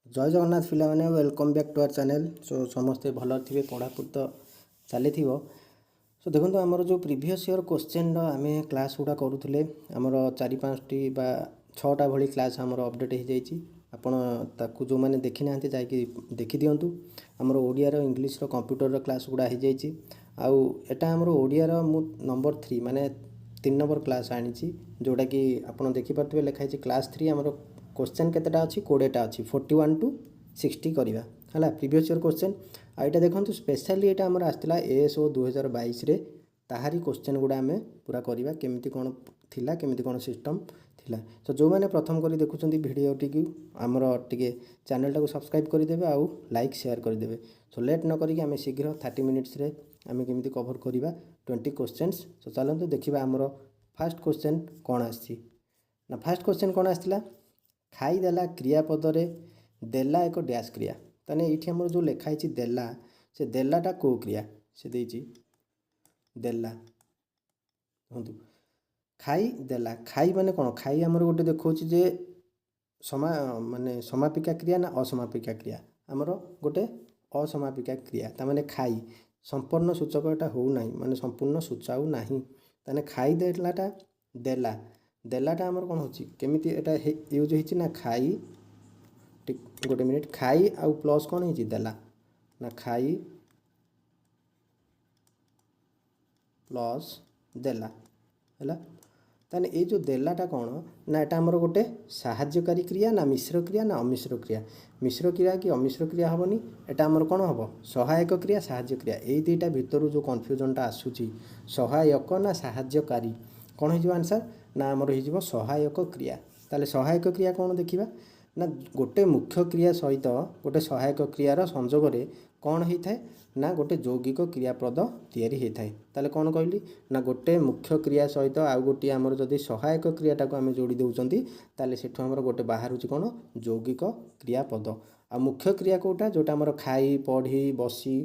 जय जगन्नाथ पिला माने welcome back to our channel. So समस्ते भल थे पढ़ापढ़ी तो चली सो देखो आमर जो प्रीवियस ईयर क्वेश्चन आम क्लास गुड़ा करूँ आमर 4-5टी बा 6टा भली क्लास आमर अपडेट हो जाइए। आपको जो मैंने देखी ना जाकि देखी दिंतु आमर ओडियार इंग्लीश कंप्यूटर क्लास गुड़ा हो जाइए। आउ एटा आमर ओडियार मु नंबर 3 माने 3 नंबर क्लास आनी जोटा कि आप देखिपे लिखाई क्लास 3 आमर क्वेश्चन केतेटा अच्छी 20टा अच्छी 41 to 60 करवा है प्रीवियस ईयर क्वेश्चन। आईटा देखो स्पेशली यहाँ आमर आसला ASO 2022 रे ताहारी क्वेश्चन गुड़ा आम पूरा करवा केमती कौन थिला केमती कौन सिस्टम थिला। तो जो मैंने प्रथम करी देखुं भिडियो टी आमर टे चैनल टाको सब्सक्राइब करदेवे आउ लाइक शेयर करदेवे। सो लेट न करिक आम शीघ्र 30 मिनिट्स रे आम केमती कभर करवा 20 क्वेश्चंस। सो चलते देखा आमर फास्ट क्वेश्चन कौन आसी ना। फास्ट क्वेश्चन कौन आसला खाईदेला क्रियापदरे देला एक डैश क्रिया। ताने ये आमर जो लिखाई देला से देलाटा को क्रिया से देची देला हूँ खाई देला खाई माने कौन खाई आमर गोटे देखा जे माने समापिका क्रिया ना असमापिका क्रिया आमर गोटे असमापिका क्रिया ताने खाई संपूर्ण सूचक एटा हो ना माने संपूर्ण सूचाऊ ना ताने खाई देलाटा देला देलाटा आमर कौन होची केमिति एटा यूज होची ना खाई गोटे मिनिट खाई आउ प्लस कौन होची देला ना खाई प्लस देला है ताने ये जो देलाटा कौन ना एटा आमर गोटे साहाय्यकारी क्रिया ना मिश्र क्रिया ना अमिश्र क्रिया। मिश्र क्रिया कि अमिश्र क्रिया हेनी एटा आमर कौन हम सहायक क्रिया साहाय्य क्रिया यही दुईटा भितर जो कन्फ्यूजनटा आसूची सहायक ना साहाय्यकारी कौन हो आंसर ना आमर हो सहायक क्रिया। ताले सहायक क्रिया कौन देखा ना गोटे मुख्य क्रिया सहित गोटे सहायक क्रियार संजोग कौन होता है ना गोटे यौगिक क्रियापद तैयारी होता है। ताले कौन कहली ना गोटे मुख्य क्रिया सहित आउ गोटे आमर जदि सहायक क्रियाटा को आम जोड़ी देउचंती ताले सेठु आमर गोटे बाहर कौन यौगिक क्रियापद आ मुख्य क्रिया कोटा जोटा आमर खाई पढ़ी बसी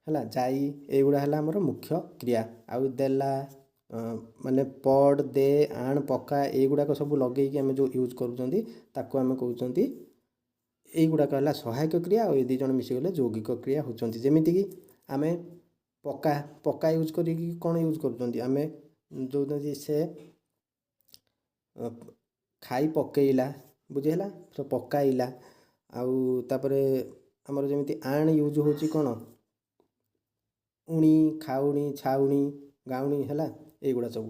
है जाई एगुड़ा है आमर मुख्य क्रिया आउ देला माने पड़ दे आण पका एगुड़ाक सब लगे आम जो यूज करूँ यहीगुड़ाक है सहायक क्रिया और ये दुई जन मिशीगले यौगिक क्रिया होती। जमीक आम पका पका यूज कर कौन यूज करें जो से खाई पकईला बुझेगा तो पकईला आउे आमर जमी आण यूज हो कौन उणी खाउणी छाउणी गाउणी है यहीगुड़ा सब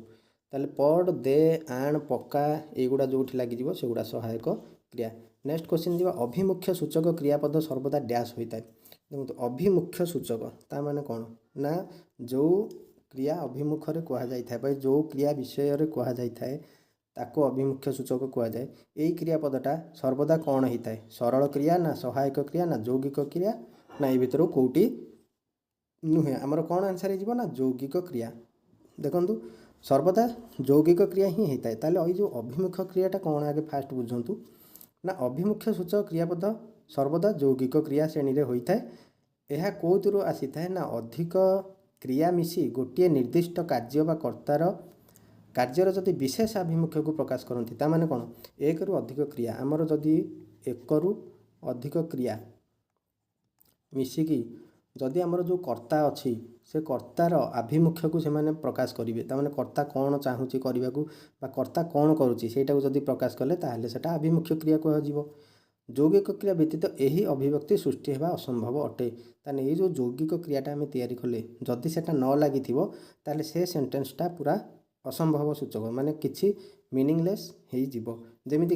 ताले पड़ दे आण पका यहीगुड़ा जो लगे सेगुड़ा सहायक क्रिया। नेक्स्ट क्वेश्चन जी अभिमुख्य सूचक क्रियापद सर्वदा डैश होता है। देखो अभिमुख्य सूचक ता माने कौन ना जो क्रिया अभिमुखरे कहुए जो क्रिया विषय रे कहुए ताको अभिमुख्य सूचक कहुए। यही क्रियापदटा सर्वदा कौन होता है सरल क्रिया ना सहायक क्रिया ना यौगिक क्रिया ना ये भितर कौटी नुहे आमर कौन आंसर हो ना यौगिक क्रिया। देखु सर्वदा यौगिक क्रिया ही होता है। ताले जो अभिमुख्य क्रियाटा कौन आगे फास्ट बुझंतु ना अभिमुख्य सूचक क्रियापद सर्वदा यौगिक क्रिया श्रेणी में होता है। यह कौन आसी था ना अधिक क्रिया मिसी गोटे निर्दिष्ट कार्य बा कर्तार कार्यर जदि विशेष आभिमुख्य को प्रकाश करती ताने कौन एक रु अधिक क्रिया आमर जदि एक रु अधिक क्रिया मिसिकी जदि आमर जो कर्ता अच्छी से कर्तार आभिमुख्य को से प्रकाश करेंगे ताने कर्ता कौन चाहूँगी करने को कर्ता कौन करुच्ची सेटा जदि प्रकाश कले ताहले सेटा आभिमुख्य क्रिया कह यौगिक क्रिया व्यतीत यही अभिव्यक्ति सृष्टि होगा असंभव अटे। ताने ये जो यौगिक क्रियाटा आम तैयारी कले जदि सेटा न लगी ताले से सेंटेंसटा पूरा असंभव सूचक माने किछि मीनिंगलेस हो जमीक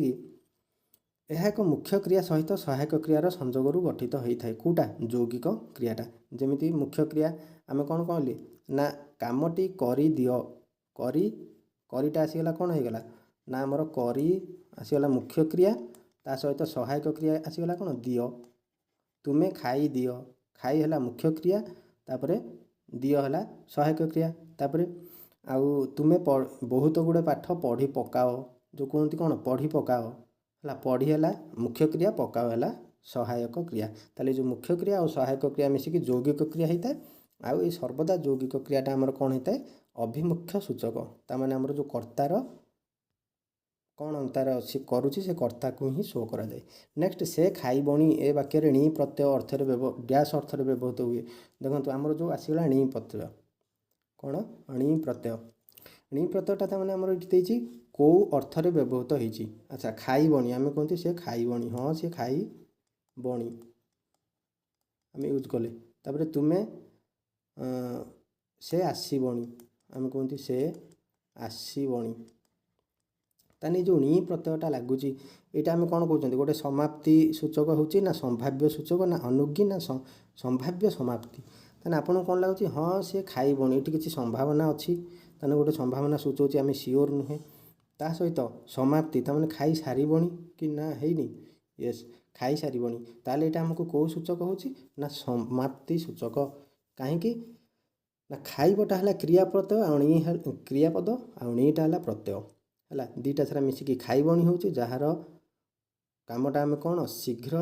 यह एक मुख्य क्रिया सहित सहायक क्रियार संजोगरू गठित होता है कौटा यौगिक क्रियाटा। जमीती मुख्य क्रिया आम कौन कहली ना कामटी करी दियो करीटा आसीगला कौन होगा ना आमर करी आसीगला मुख्य क्रिया ता सहित सहायक क्रिया आसीगला कौन दियो तुमे खाई दियो खाई है मुख्य क्रिया तापरे दियो है सहायक क्रिया तापरे आउ तुमे बहुत गुड़े पाठ पढ़ी पकाओ जो कहते कौन पढ़ी पकाओ है पढ़ी है मुख्य क्रिया पकाओ है सहायक क्रिया। ताले जो मुख्य क्रिया और सहायक क्रिया मिसिकी यौगिक क्रिया होता है। आउ ये सर्वदा यौगिक क्रियाटा आमर कौन होता है अभिमुख्य सूचक ताने आमर जो कर्तार କ'ଣ ତାର ସେ କରୁଛି ସେ କର୍ତ୍ତାକୁ ହିଁ ଶୋ କରାଯାଏ। ନେକ୍ସଟ ସେ ଖାଇବଣି ଏ ବାକ୍ୟରେ ଣି ପ୍ରତ୍ୟୟ ଅର୍ଥରେ ଡ୍ୟାସ୍ ଅର୍ଥରେ ବ୍ୟବହୃତ ହୁଏ। ଦେଖନ୍ତୁ ଆମର ଯେଉଁ ଆସିଗଲା ଣି ପ୍ରତ୍ୟୟ, କ'ଣ ଣି ପ୍ରତ୍ୟୟ, ଣି ପ୍ରତ୍ୟୟଟା ତାମାନେ ଆମର ଏଠି ଦେଇଛି କେଉଁ ଅର୍ଥରେ ବ୍ୟବହୃତ ହେଇଛି। ଆଚ୍ଛା ଖାଇବଣି ଆମେ କୁହନ୍ତି ସେ ଖାଇବଣି, ହଁ ସେ ଖାଇବଣି ଆମେ ୟୁଜ୍ କଲେ। ତାପରେ ତୁମେ ସେ ଆସିବଣି ଆମେ କୁହନ୍ତି ସେ ଆସିବଣି। ତାହେଲେ ଯେଉଁ ଣି ପ୍ରତ୍ୟୟଟା ଲାଗୁଛି ଏଇଟା ଆମେ କ'ଣ କହୁଛନ୍ତି, ଗୋଟେ ସମାପ୍ତି ସୂଚକ ହେଉଛି ନା ସମ୍ଭାବ୍ୟ ସୂଚକ ନା ଅନୁଜ୍ଞୀ ନା ସମ୍ଭାବ୍ୟ ସମାପ୍ତି। ତାହେଲେ ଆପଣଙ୍କୁ କ'ଣ ଲାଗୁଛି, ହଁ ସେ ଖାଇବଣି, ଏଠି କିଛି ସମ୍ଭାବନା ଅଛି, ତାହେଲେ ଗୋଟେ ସମ୍ଭାବନା ସୂଚଉଛି, ଆମେ ସିଓର ନୁହେଁ। ତା ସହିତ ସମାପ୍ତି ତାମାନେ ଖାଇସାରିବଣି କି ନା ହେଇନି, ୟେସ୍ ଖାଇସାରିବଣି। ତାହେଲେ ଏଇଟା ଆମକୁ କେଉଁ ସୂଚକ ହେଉଛି ନା ସମାପ୍ତି ସୂଚକ। କାହିଁକି ନା ଖାଇବଟା ହେଲା କ୍ରିୟା ପ୍ରତ୍ୟୟ ଆଉ କ୍ରିୟାପଦ ଆଉ ଣିଟା ହେଲା ପ୍ରତ୍ୟୟ ହେଲା, ଦୁଇଟା ସାରା ମିଶିକି ଖାଇବଣି ହେଉଛି ଯାହାର କାମଟା ଆମେ କ'ଣ ଶୀଘ୍ର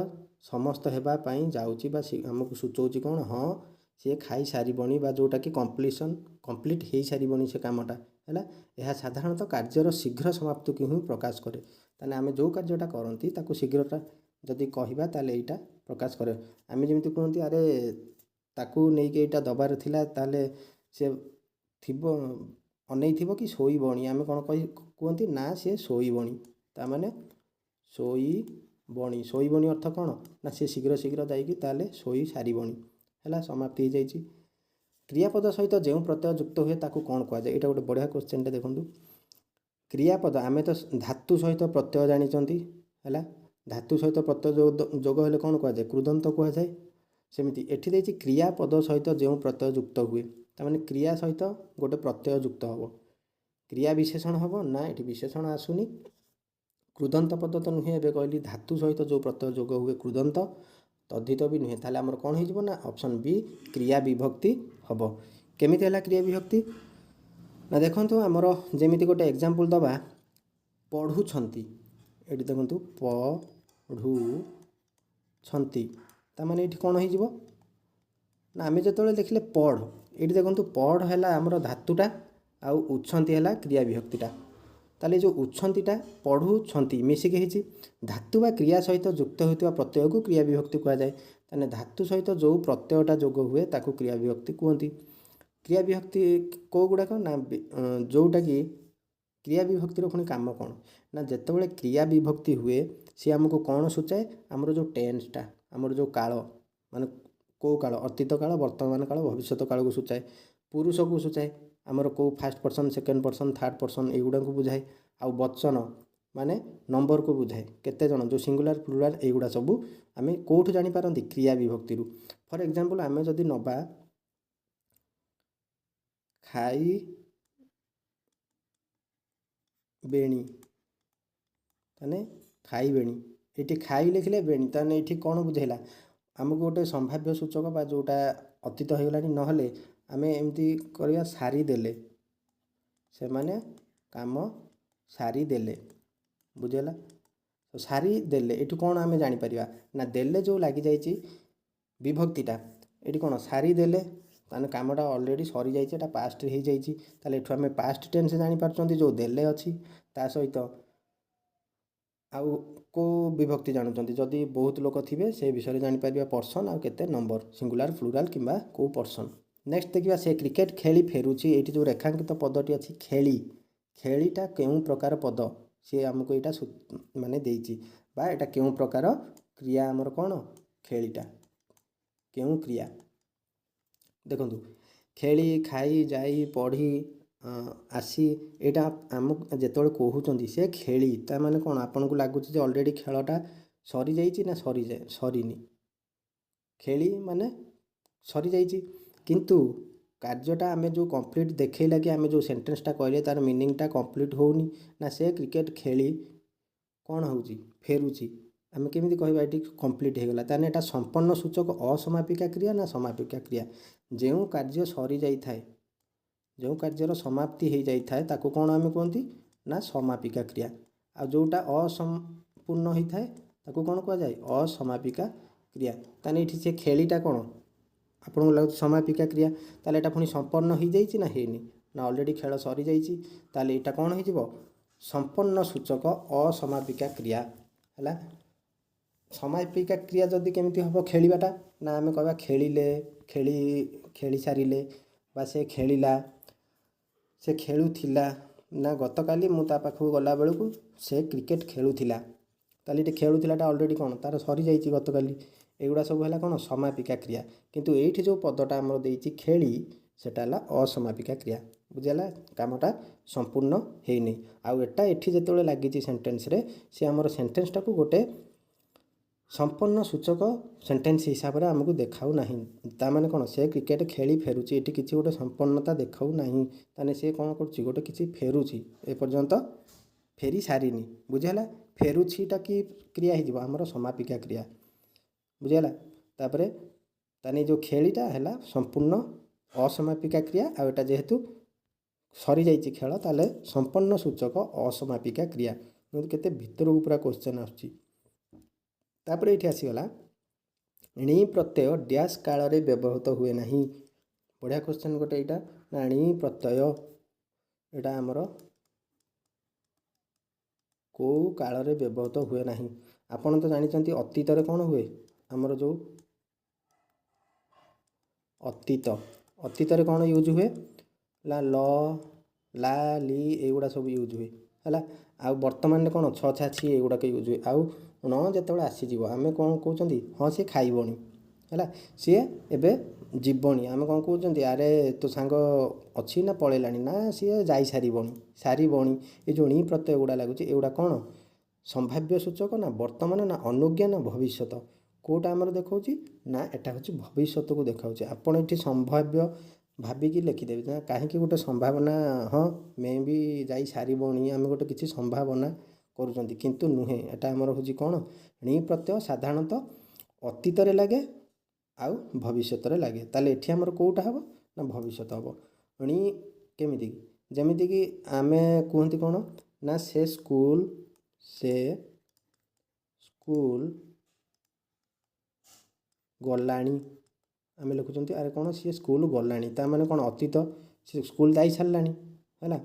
ସମସ୍ତ ହେବା ପାଇଁ ଯାଉଛି ବା ଆମକୁ ସୂଚଉଛି କ'ଣ, ହଁ ସିଏ ଖାଇସାରିବଣି ବା ଯେଉଁଟାକି କମ୍ପ୍ଲିଟ୍ ହେଇସାରିବଣି ସେ କାମଟା ହେଲା। ଏହା ସାଧାରଣତଃ କାର୍ଯ୍ୟର ଶୀଘ୍ର ସମାପ୍ତିକୁ ହିଁ ପ୍ରକାଶ କରେ। ତାହେଲେ ଆମେ ଯେଉଁ କାର୍ଯ୍ୟଟା କରନ୍ତି ତାକୁ ଶୀଘ୍ରଟା ଯଦି କହିବା ତାହେଲେ ଏଇଟା ପ୍ରକାଶ କରେ। ଆମେ ଯେମିତି କୁହନ୍ତି ଆରେ ତାକୁ ନେଇକି ଏଇଟା ଦେବାର ଥିଲା, ତାହେଲେ ସେ ଥିବ ଅନେଇଥିବ କି ଶୋଇବଣି, ଆମେ କ'ଣ କୁହନ୍ତି ନା ସେ ଶୋଇବଣି। ତାମାନେ ଶୋଇବଣି, ଶୋଇବଣି ଅର୍ଥ କ'ଣ ନା ସେ ଶୀଘ୍ର ଯାଇକି ତାହେଲେ ଶୋଇ ସାରିବଣି ହେଲା, ସମାପ୍ତି ହେଇଯାଇଛି। କ୍ରିୟାପଦ ସହିତ ଯେଉଁ ପ୍ରତ୍ୟୟ ଯୁକ୍ତ ହୁଏ ତାକୁ କ'ଣ କୁହାଯାଏ? ଏଇଟା ଗୋଟେ ବଢ଼ିଆ କ୍ୱେଶ୍ଚନଟେ ଦେଖନ୍ତୁ। କ୍ରିୟାପଦ ଆମେ ତ ଧାତୁ ସହିତ ପ୍ରତ୍ୟୟ ଜାଣିଛନ୍ତି ହେଲା, ଧାତୁ ସହିତ ପ୍ରତ୍ୟୟ ଯୋଗ ହେଲେ କ'ଣ କୁହାଯାଏ, କୃଦନ୍ତ କୁହାଯାଏ। ସେମିତି ଏଠି ଦେଇଛି କ୍ରିୟାପଦ ସହିତ ଯେଉଁ ପ୍ରତ୍ୟୟ ଯୁକ୍ତ ହୁଏ, ତାମାନେ କ୍ରିୟା ସହିତ ଗୋଟେ ପ୍ରତ୍ୟୟ ଯୁକ୍ତ ହେବ, କ୍ରିୟା ବିଶେଷଣ ହେବ ନା, ଏଠି ବିଶେଷଣ ଆସୁନି। କୃଦନ୍ତ ପଦ ତ ନୁହେଁ, ଏବେ କହିଲି ଧାତୁ ସହିତ ଯେଉଁ ପ୍ରତ୍ୟୟ ଯୋଗ ହୁଏ କୃଦନ୍ତ, ତଦ୍ଧିତ ବି ନୁହେଁ। ତାହେଲେ ଆମର କ'ଣ ହେଇଯିବ ନା ଅପସନ୍ ବି କ୍ରିୟା ବିଭକ୍ତି ହେବ। କେମିତି ହେଲା କ୍ରିୟା ବିଭକ୍ତି ନା, ଦେଖନ୍ତୁ ଆମର ଯେମିତି ଗୋଟେ ଏକ୍ଜାମ୍ପଲ୍ ଦେବା, ପଢ଼ୁଛନ୍ତି, ଏଠି ଦେଖନ୍ତୁ ପଢ଼ୁଛନ୍ତି, ତାମାନେ ଏଠି କ'ଣ ହେଇଯିବ ନା ଆମେ ଯେତେବେଳେ ଦେଖିଲେ ପଢ଼, ଏଠି ଦେଖନ୍ତୁ ପଢ଼ ହେଲା ଆମର ଧାତୁଟା ଆଉ ଉଛନ୍ତି ହେଲା କ୍ରିୟା ବିଭକ୍ତିଟା। ତାହେଲେ ଯେଉଁ ଉଛନ୍ତିଟା ପଢ଼ୁଛନ୍ତି ମିଶିକି ହେଇଛି। ଧାତୁ ବା କ୍ରିୟା ସହିତ ଯୁକ୍ତ ହେଉଥିବା ପ୍ରତ୍ୟୟକୁ କ୍ରିୟା ବିଭକ୍ତି କୁହାଯାଏ। ତାହେଲେ ଧାତୁ ସହିତ ଯେଉଁ ପ୍ରତ୍ୟୟଟା ଯୋଗ ହୁଏ ତାକୁ କ୍ରିୟା ବିଭକ୍ତି କୁହନ୍ତି। କ୍ରିୟା ବିଭକ୍ତି କେଉଁ ଗୁଡ଼ାକ ନା ଯେଉଁଟାକି କ୍ରିୟା ବିଭକ୍ତିର ପୁଣି କାମ କ'ଣ ନା, ଯେତେବେଳେ କ୍ରିୟା ବିଭକ୍ତି ହୁଏ ସିଏ ଆମକୁ କ'ଣ ସୂଚାଏ, ଆମର ଯେଉଁ ଟେନ୍ସଟା, ଆମର ଯେଉଁ କାଳ ମାନେ କେଉଁ କାଳ, ଅତୀତ କାଳ, ବର୍ତ୍ତମାନ କାଳ, ଭବିଷ୍ୟତ କାଳକୁ ସୂଚାଏ। ପୁରୁଷକୁ ସୂଚାଏ, ଆମର କେଉଁ first person, second person, third person ଏଇଗୁଡ଼ାକୁ ବୁଝାଏ। ଆଉ ବଚନ ମାନେ ନମ୍ବରକୁ ବୁଝାଏ, କେତେଜଣ, ଯେଉଁ ସିଙ୍ଗୁଲାର ପ୍ଲୁରାଲ ଏଇଗୁଡ଼ା ସବୁ ଆମେ କେଉଁଠୁ ଜାଣିପାରନ୍ତି, କ୍ରିୟା ବିଭକ୍ତିରୁ। ଫର୍ ଏକ୍ଜାମ୍ପଲ୍ ଆମେ ଯଦି ନେବା ଖାଇବେଣି, ତାହେଲେ ଖାଇବେଣି, ଏଠି ଖାଇ ଲେଖିଲେ ବେଣି, ତାହେଲେ ଏଠି କ'ଣ ବୁଝେଇଲା ଆମକୁ ଗୋଟେ ସମ୍ଭାବ୍ୟ ସୂଚକ ବା ଯେଉଁଟା ଅତୀତ ହେଇଗଲାଣି। ନହେଲେ ଆମେ ଏମିତି କରିବା ସାରିଦେଲେ, ସେମାନେ କାମ ସାରିଦେଲେ, ବୁଝିଗଲା। ସାରିଦେଲେ ଏଠୁ କ'ଣ ଆମେ ଜାଣିପାରିବା ନା, ଦେଲେ ଯେଉଁ ଲାଗିଯାଇଛି ବିଭକ୍ତିଟା, ଏଠି କ'ଣ ସାରିଦେଲେ, ତାହେଲେ କାମଟା ଅଲରେଡ଼ି ସରିଯାଇଛି, ଏଇଟା ପାଷ୍ଟରେ ହେଇଯାଇଛି। ତାହେଲେ ଏଠୁ ଆମେ ପାଷ୍ଟ ଟେନ୍ସ ଜାଣିପାରୁଛନ୍ତି ଯେଉଁ ଦେଲେ ଅଛି। ତା ସହିତ ଆଉ କେଉଁ ବିଭକ୍ତି ଜାଣୁଛନ୍ତି, ଯଦି ବହୁତ ଲୋକ ଥିବେ ସେ ବିଷୟରେ ଜାଣିପାରିବା, ପର୍ସନ୍ ଆଉ କେତେ ନମ୍ବର, ସିଙ୍ଗୁଲାର ପ୍ଲୁରାଲ କିମ୍ବା କେଉଁ ପର୍ସନ୍। ନେକ୍ସଟ ଦେଖିବା ସେ କ୍ରିକେଟ ଖେଳି ଫେରୁଛି। ଏଇଠି ଯେଉଁ ରେଖାଙ୍କିତ ପଦଟି ଅଛି ଖେଳି, ଖେଳିଟା କେଉଁ ପ୍ରକାର ପଦ ସିଏ ଆମକୁ ଏଇଟା ମାନେ ଦେଇଛି, ବା ଏଇଟା କେଉଁ ପ୍ରକାର କ୍ରିୟା, ଆମର କ'ଣ ଖେଳିଟା କେଉଁ କ୍ରିୟା। ଦେଖନ୍ତୁ ଖେଳି, ଖାଇ, ଯାଇ, ପଢ଼ି, ଆସି, ଏଇଟା ଆମକୁ ଯେତେବେଳେ କହୁଛନ୍ତି ସେ ଖେଳି, ତାମାନେ କ'ଣ ଆପଣଙ୍କୁ ଲାଗୁଛି ଯେ ଅଲରେଡ଼ି ଖେଳଟା ସରିଯାଇଛି ନା ସରିନି, ଖେଳି ମାନେ ସରିଯାଇଛି। କିନ୍ତୁ କାର୍ଯ୍ୟଟା ଆମେ ଯେଉଁ କମ୍ପ୍ଲିଟ୍ ଦେଖେଇଲା କି ଆମେ ଯେଉଁ ସେଣ୍ଟେନ୍ସଟା କହିଲେ ତାର ମିନିଂଟା କମ୍ପ୍ଲିଟ୍ ହେଉନି ନା, ସେ କ୍ରିକେଟ ଖେଳି କ'ଣ ହେଉଛି ଫେରୁଛି, ଆମେ କେମିତି କହିବା ଏଠି କମ୍ପ୍ଲିଟ୍ ହେଇଗଲା। ତାହେଲେ ଏଇଟା ସମ୍ପନ୍ନ ସୂଚକ ଅସମାପିକା କ୍ରିୟା ନା ସମାପିକା କ୍ରିୟା। ଯେଉଁ କାର୍ଯ୍ୟ ସରିଯାଇଥାଏ, ଯେଉଁ କାର୍ଯ୍ୟର ସମାପ୍ତି ହେଇଯାଇଥାଏ ତାକୁ କ'ଣ ଆମେ କୁହନ୍ତି ନା ସମାପିକା କ୍ରିୟା। ଆଉ ଯେଉଁଟା ଅସମ୍ପୂର୍ଣ୍ଣ ହେଇଥାଏ ତାକୁ କ'ଣ କୁହାଯାଏ, ଅସମାପିକା କ୍ରିୟା। ତାହେଲେ ଏଠି ସେ ଖେଳିଟା କ'ଣ ଆପଣଙ୍କୁ ଲାଗୁଛି ସମାପିକା କ୍ରିୟା, ତାହେଲେ ଏଇଟା ପୁଣି ସମ୍ପନ୍ନ ହେଇଯାଇଛି ନା ହେଇନି, ନା ଅଲରେଡ଼ି ଖେଳ ସରିଯାଇଛି। ତାହେଲେ ଏଇଟା କ'ଣ ହେଇଯିବ संपन्न सूचक असमापिका क्रिया है। समापिका क्रिया जदि केमती हम खेलवाटा ना आम कह खेलिले खेली सारे बा से खेलिला से खेलुला ना गत काली मु ता पाखु गला बेलू से क्रिकेट खेलुला ताली ये खेलुलाटा अलरेडी कौन तार सरी जाइए गत काली एगुड़ा सब है कौन समापिका क्रिया किंतु ये जो पदटा आमर देती खेली सेटा असमापिका क्रिया बुझेगा कामटा संपूर्ण होनी आउ एटा एठी जेतबेले लागिची सेंटेंस रे से आमर सेंटेंस टाकू गोटे संपन्न सूचक सेंटेंस हिसाब से आमको देखाऊ नहीं ताने कौन से क्रिकेट खेली फेरुची ये किसी गोटे संपन्नता देखाऊ नहीं ताने से कौन करुच्ची गोटे किसी फेरुची एपर्यंत फेरी सारिनी बुझेगा फेरुचीटा कि क्रिया हो आमर समापिका क्रिया बुझेगा तापर ताने जो खेलीटा है संपूर्ण असमापिका क्रिया आ एटा जेहेतु सरी जाइए खेल ताले संपन्न सूचक असमापिका क्रिया केते भितर पूरा क्वेश्चन आसपर ये आसीगला णी प्रत्यय डैश काल रे व्यवहृत हुए नहीं बढ़िया क्वेश्चन गोटे यहाँ ना णी प्रत्यय यहाँ आमर को काल रे व्यवहृत हुए नहीं आपन तो जानते अतीत कौन हुए आमर जो अतीत कौन यूज हुए ला ल ला ली एगुड़ा सब यूज हुए है आ बर्तमान कौन छ छा छि एगुड़ाक यूज हुए आउ न जो आसीज आम कौन कहते हाँ सी खाइबनी है सी एबे जीवनी आम कौन कहते अरे तो सांग अच्छी ना पलैलानी ना सी जाई सारिबनी ये जो णी प्रत्यय गुड़ा लगुच एगुड़ा कौन संभाव्य सूचक ना वर्तमान ना अनुज्ञा ना भविष्यत कोटा आमर देखा ना एटा हूँ भविष्य को देखा आपड़ ये संभाव्य भाविकी लिखिदेवे ना कहीं गोटे संभावना हाँ मे भी जाई सारिबनी आम गोटे किसी संभावना करुँच किंतु नुहे एटा आमर हूँ कौन णी प्रत्यय साधारणतः अतीत लगे आउ भविष्य लगे ताले एठी आमर कोटा हम ना भविष्य हम णी केमिति जमीती कि आमे कहती कौन ना से स्कूल गलाणी आम लिखुं अरे कौन सी स्कूल गलाणी ताने कौन अतीत सी स्कूल जा सारा है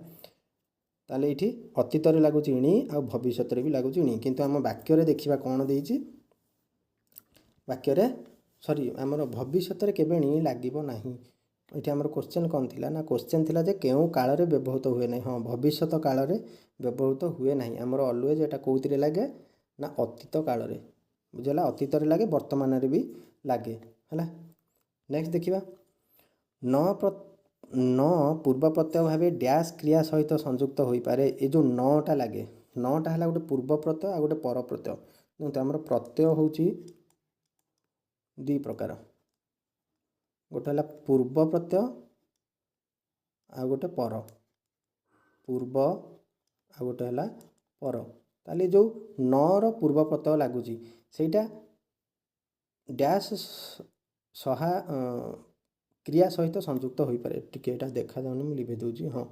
ताले ये अतीत लगुच णी आ भविष्य भी लगुच णी किंतु आम वाक्य देखा कौन देती वाक्य सॉरी आमर भविष्य केबे णी लागिबो नाही ये आमर क्वेश्चन कौन थी ना क्वेश्चन थी जे केउ काल रे व्यवहृत हुए ना हाँ भविष्य काल रे व्यवहृत हुए ना आमर अलवेज एटा कौन लगे ना अतीत काल रे बुझला अतीत लगे वर्तमान भी लगे है। नेक्स्ट देखिए न पूर्व प्रत्यय भाव डैश क्रिया सहित संयुक्त हो पारे ये जो नटा लगे नटा है गोटे पूर्व प्रत्यय आ गोटे पर प्रत्यय देखते आमर प्रत्यय हूँ दी प्रकार गोटे है पूर्व प्रत्यय आ गोटे पर पूर्व आ गोटे है पर ताले जो नर पूर्व प्रत्यय लगुच सेटा डैश सहा क्रिया सहित संयुक्त हो पारे टिके देखा जाऊनी मुझे लिभे दूसरी हाँ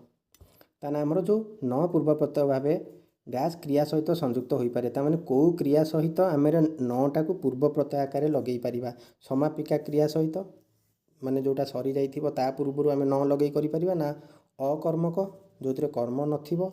ताने आमर जो न पूर्व प्रत्यय भाव डैश क्रिया सहित संयुक्त हो पारे ताने कौ क्रिया सहित आम नटा को पूर्व प्रत्यय आकार लगे पारिबा समापिका क्रिया सहित माने जोटा सरी जाइथिबो ता पूर्व आम न लगे करिपरिबा ना अकर्मक जो कर्म नथिबो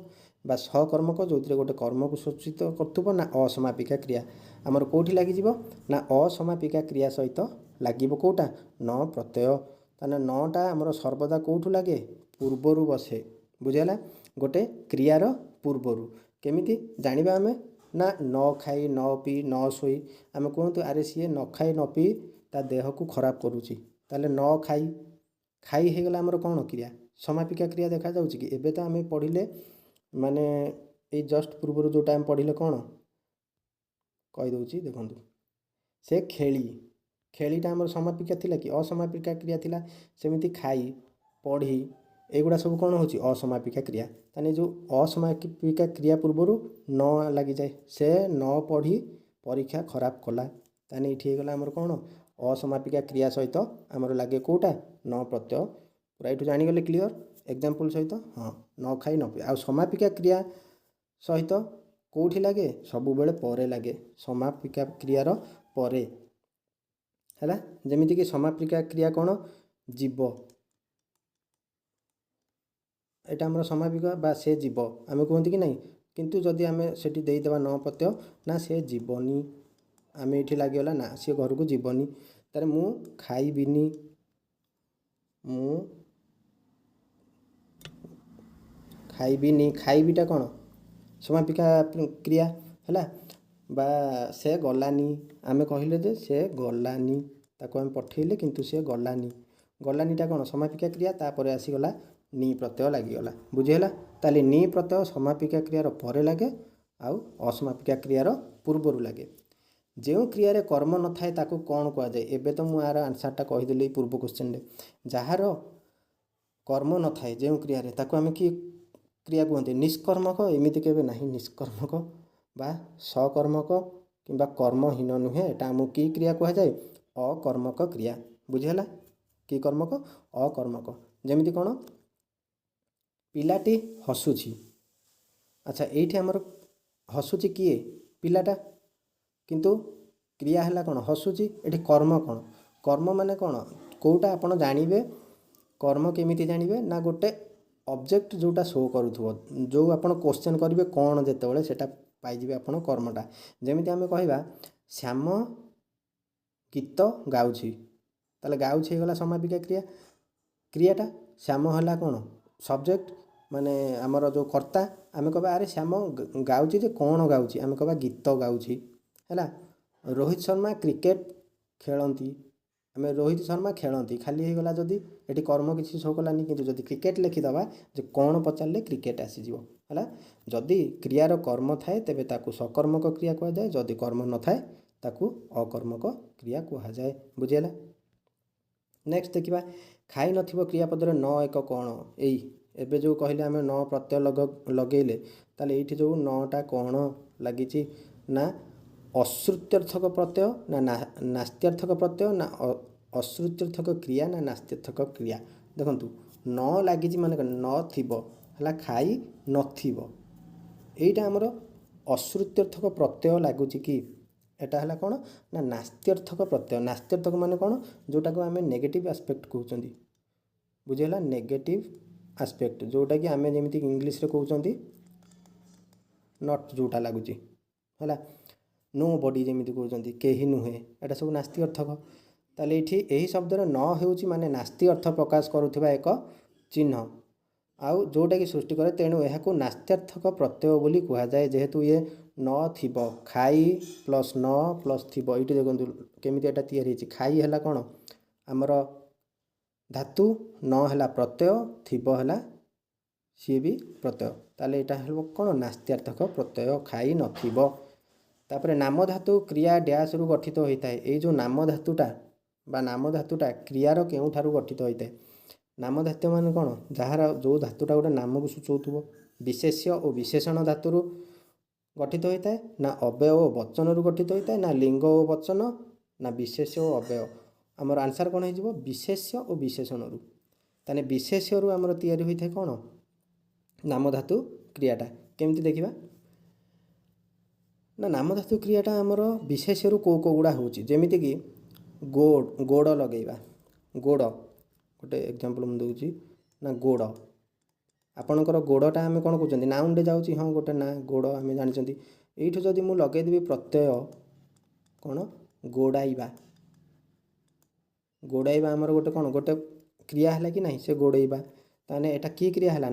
बा सकर्मक जो गोटे कर्म को सूचित करथुबो ना असमापिका क्रिया आमर कोठी लागि ना असमापिका क्रिया सहित लगे कौटा न प्रत्यय ताने नटा आमर सर्वदा कौठू लगे पूर्वर बसे बुझेगा गोटे क्रियार पूर्वर केमिति जानिबा आमे ना न खाई न पी न शोई आम कहतु अरे सी न खाई न पी ता देह को खराब करुच्ची ताले न खाई खाई हो गला आमर कौन क्रिया समापिका क्रिया देखा जाउची कि एबे तो आम पढ़िले माने ये जस्ट पूर्व जोटा आम पढ़िले कौन कहीदे देखु से खेलीटा आमर समापिका थिला कि असमापिका क्रिया थिला सेमिति खाई पढ़ी एगुड़ा सब कौन होची असमापिका क्रिया ताने जो असमापिका क्रिया पूर्वर न लगी जाए से न पढ़ी परीक्षा खराब कला ताने ये गला आमर कौन असमापिका क्रिया सहित आमर लगे कौटा न प्रत्यय पूरा ये जानीगले क्लीयर एग्जाम्पल सहित हाँ न खाई न पी आ समापिका क्रिया सहित कौटी लगे सबु बेले परे लगे समापिका क्रियार परे है जमीती कि समापिका क्रिया कौन जीव यहाँ आम समापिका बा से जीव आम कहते कि नहीं किंतु जदि आम से देदेबा न प्रत्यय ना सी जीवनी आम ये लगिगला ना सी घर को जीवनी तार मु खाइबिनी मु खाइबिनी खाइबीटा कौन समापिका क्रिया है बा से गलानी आम कहले जे से गलानी ताको आम पठेले किंतु से गलानी गलानीटा कौन समापिका क्रिया तापर आसीगला नी प्रत्यय लगिगला बुझीगला ताले नी प्रत्यय समापिका क्रियार पर लगे आउ असमापिका क्रियार पूर्वर लगे जो क्रियार कर्म न थाए ताको कौन कह जाए एबे तो मु यार आंसरटा कहीदेली पूर्व क्वेश्चन रे जार कर्म न थाए जो क्रियार ताको आम कि क्रिया कहते निष्कर्मक एमती केबे नहीं निष्कर्मक बा सकर्मक किंबा कर्महीन नुहे एटा आमको कि क्रिया कह जाए अकर्मक क्रिया बुझीगला कि कर्मक अकर्मक जमीती कौन पिलाटी हसुची अच्छा ये आमर हसुची किए पिलाटा किंतु क्रिया है कौन हसुची ये कर्म कौन कर्म माने कौन कौटा आपन जानवे कर्म केमिति जानवे ना गोटे ऑब्जेक्ट जोटा शो करूथबो जो आपन क्वेश्चन करेंगे कौन जितेबाला से पाइबे आपन कर्मटा जमीती आम कहवा श्याम गीत गाउछि ताले गाउछि हो गला समापिका क्रिया क्रियाटा श्याम है कौन सब्जेक्ट माने आमर जो कर्ता आम कह अरे श्याम गाउछि जे कौन गाउछि आम कह गीत गाउछि है रोहित शर्मा क्रिकेट खेलती आम रोहित शर्मा खेलती खाली हो गला जदि ये कर्म किसी शो कलानी किंतु जदि क्रिकेट लिखिदबा जे कौन पचारे क्रिकेट आसीजिवो है जदि क्रियार कर्म थाए तेबे ताकू सकर्मक क्रिया कह जाए जदि कर्म न थाए ताकू अकर्मक क्रिया कह जाए बुझीगला नेक्स्ट देखिबा खाई नथिबो क्रियापदर न एक कौन एई एबे जो कहले आम न प्रत्यय लगेले ताले एठी जो नटा कौन लगी ना अश्रुत्यर्थक प्रत्यय ना नास्त्यर्थक प्रत्यय ना अश्रुत्यर्थक क्रिया ना नास्त्यर्थक क्रिया देखंतु न लगी माने न थिबो हला खाई नथिबो एटा हमर अश्रुत्यर्थक प्रत्यय लगुच कि एटा हला कौन ना नास्त्यर्थक प्रत्यय नास्त्यर्थक माने कौन जोटा को आम नेगेटिव एस्पेक्ट कहउचंदी बुझेला नेगेटिव एस्पेक्ट जोटा कि आम जमीती इंग्लीश रे कहउचंदी नॉट जोटा लगुच है नो बॉडी जमीती कहउचंदी केही नुहे एटा सब नास्ति अर्थक ताले एठी एही शब्दर न हेउची माने नास्ति अर्थ प्रकाश करुथिबा एक चिन्ह आउ जोटा कि सृष्टि करे तेणु यह नास्त्यर्थक प्रत्यय बोली कह जाए जेहेतु ये न थिबो खाई प्लस न प्लस थिबो ये देखो केमिति एटा तैयारी होइछि खाई है कौन आमर धातु न है प्रत्यय थिबो है सी भी प्रत्यय ताले एटा है कौन नास्त्यार्थक प्रत्यय खाई नथिबो तापरे नाम धातु क्रिया डैश रु गठित होता है ये जो नाम धातुटा बा नाम धातुटा क्रियार केउठारु गठित होता है नाम धातु मान कौन जार जो धातुटा गोटे नाम को सूचौथबो विशेष्य और विशेषण धातु गठित होता है ना अव्यय और वचन रु गठित होता है ना लिंग और वचन ना विशेष्य और अव्यय आमर आंसर कौन हो विशेष्य और विशेषण रु ताने विशेष्य रु आमर तैयारी होता है कौन नाम धातु क्रियाटा केमती देखिबा ना नाम धातु क्रियाटा आमर विशेष्य रु को गुड़ा होची जेमिति कि गोड़ लगेबा गोड़ गोटे एग्जांपल मुझे दूसरी ना गोड़ आपणकर गोड़टा आम कौन कहते नाउंडे जाऊँगी हाँ गोटे ना गोड़ आम जानते यू जदि मुझे लगेदेवी प्रत्यय कौन गोड़ाइबा गोड़ाइबा आमर गोटे कौन गोटे क्रिया है कि नहीं से गोड़ाइबा ताने एटा की क्रिया है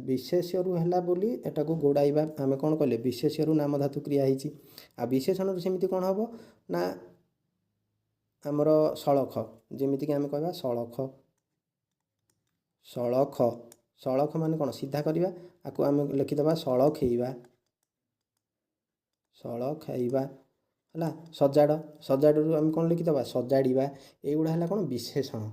विशेष्यरु है बोली एटा को गोड़ाइबा आम कौन कले विशेष्यरु नाम धातु क्रिया होती आ विशेषण सेमती कौन हम ना आमर सड़ख जमीती आम कह सड़ख सड़ख सड़ख मान कौन सीधा करवा आपको आम लिखिदबा सड़ खेवा सड़ खाइबा है सजाड़ सजाड़ू आम कौन लिखिदबा सजाड़ा युड़ा है कौन विशेषण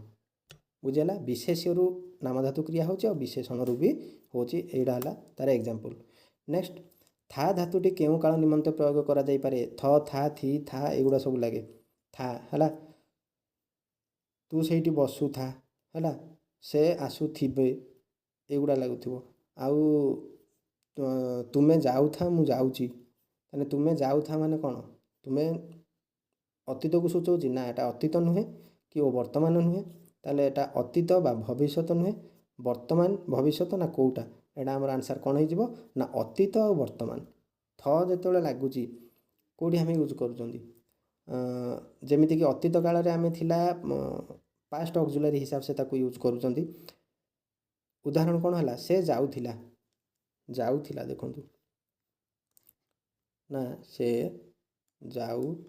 बुझेगा विशेष्यरु नाम धातु क्रिया होची और विशेषण रु भी होची एटा है तार एग्जांपल नेक्स्ट था धातुटी केउ काल निमंते प्रयोग करा जाई पारे थ था थी था एगुड़ा सब लगे था है तू से बसु था है से आसुथिबे एगुड़ा लगुथिबो आउ तुमे जाऊ था मु जाऊची ताने तुमे जाऊ था माने कौन तुमे अतीत को सूचौची ना एटा अतीत नुहे कि ओ वर्तमान नुहे ताले एटा अतीत बा भविष्यत नुहे वर्तमान भविष्यत ना कोटा एटा आमर आंसर कौन हो ना अतीत और वर्तमान थ जो लगुच कौटी आम यूज करमती कि अतीत काल आम थिला पास्ट ऑक्सिलरी हिसाब से ताकू यूज करूँ उदाहरण कौन है से जाऊला देखु ना से जाऊला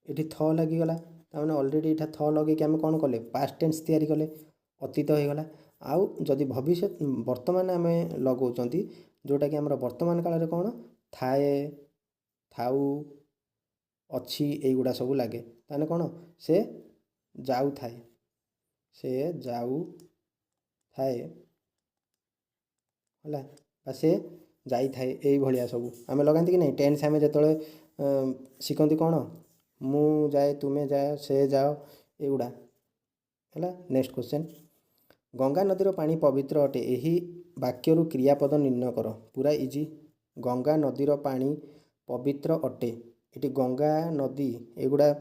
ये थ लगिगला ताने ऑलरेडी इटा थ लगे आम कौन कले पास्ट टेंस तैयारी कले अतीत होगला आउ जदि भविष्य वर्तमान आम लगौं जोटा कि आमर वर्तमान काल कौन थाए थाऊ अच्छी यहीगुड़ा सब लगे ताने कौन से जाऊ थाए से जाऊ थाए है से जाई थाए यही भाया सब आम लगाती कि नहीं टेन्स आम जो शिखती कौन मु जाए तुम्हें जाए से जाओ एगुड़ा है। नेक्स्ट क्वेश्चन गंगा नदीर पानी पवित्र अटे यही वाक्यरू क्रियापद निर्णय कर पूरा इजी गंगा नदीर पानी पवित्र अटे ये गंगा नदी एगुड़ा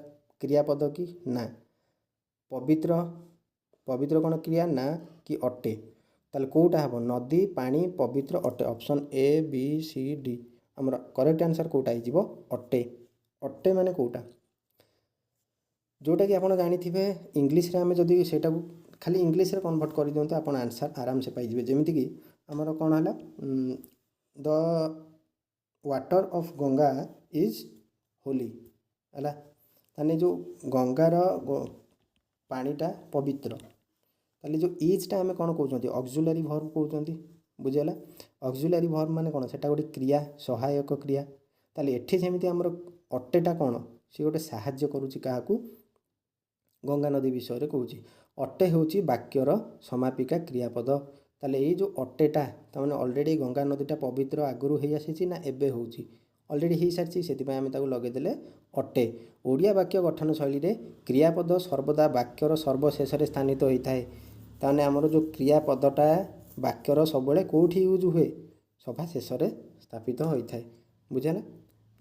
क्रियापद कि ना पवित्र पवित्र कौन क्रिया ना कि अटे ताल कौटा हम नदी पानी पवित्र अटे option A B C D आमर करेक्ट आंसर कौटा हो अटे अटे माने कौटा जोटा कि आप जानी इंग्लीश रे आम जदि से खाली इंग्लीश रे कन्वर्ट कर दिंतु आप आंसर आराम से पाइबे जमीती कि आमर कौन है the water of Ganga is Holi है ताने जो गंगार पानीटा पवित्र ताले जो इजटा आम कौन कहते ऑक्सिलरी वर्ब कहते बुझीगला ऑक्सिलरी वर्ब माने कौन सेटा गोटे क्रिया सहायक क्रिया ताले एठी सेमिति आमर अटेटा कौन सी गोटे साहाय्य करुच्ची क्या गंगा नदी विषय कहूँ अटे हूँ वाक्यर समापिका क्रियापद ताले ये जो अटेटा तमाने ऑलरेडी गंगा नदीटा पवित्र आगुरी हो आसी ना एबे हूँ ऑलरेडी हो सारी से आम लगेदेले अटे ओडिया वाक्य गठन शैली रे क्रियापद सर्वदा वाक्यर सर्वशेष स्थानित होता है ताने आमर जो क्रियापदटा वाक्यर सब कौटी यूज हुए सभा शेष स्थापित होता है बुझेगा।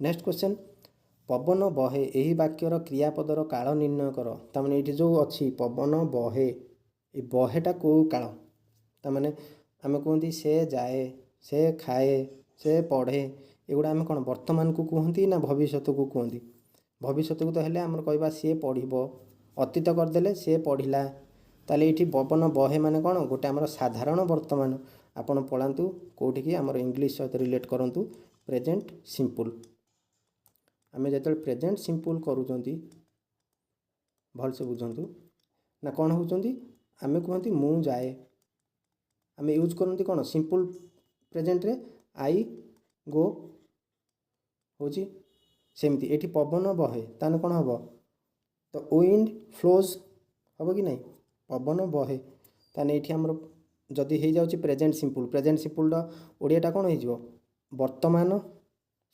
नेक्स्ट क्वेश्चन पवन बहे यही वाक्यर क्रियापदर काल निर्णय कर ताने ये जो अच्छी पवन बहे ये बहेटा कौ काल ताने आम कहती से जाए से खाए से पढ़े एगुड़ा आम कौन वर्तमान को कहती ना भविष्य को कहती भविष्य को तो हेले आमर कहवा सी पढ़ अतीत करदे सी पढ़ला ताले ये पवन बहे माने कौन गोटे आमर साधारण वर्तमान आपड़ पढ़ातु कौटी की आमर इंग्लीश सहित रिलेट करूँ प्रेजेंट सिंपल आम जो प्रेजेंट सिंपल करूँ भल से बुझंतु ना कौन होती आम कहती मु जाए आम यूज करती कौन सिंपल प्रेजेंट रे आई गो हूँ सेमती ये पवन बहे ताने कौन हम तो विंड फ्लोज हम कि नहीं पवन बहे ताने ये आमर जदि हो जाऊँ प्रेजेंट सिंपल ओडियाटा कौन हो वर्तमान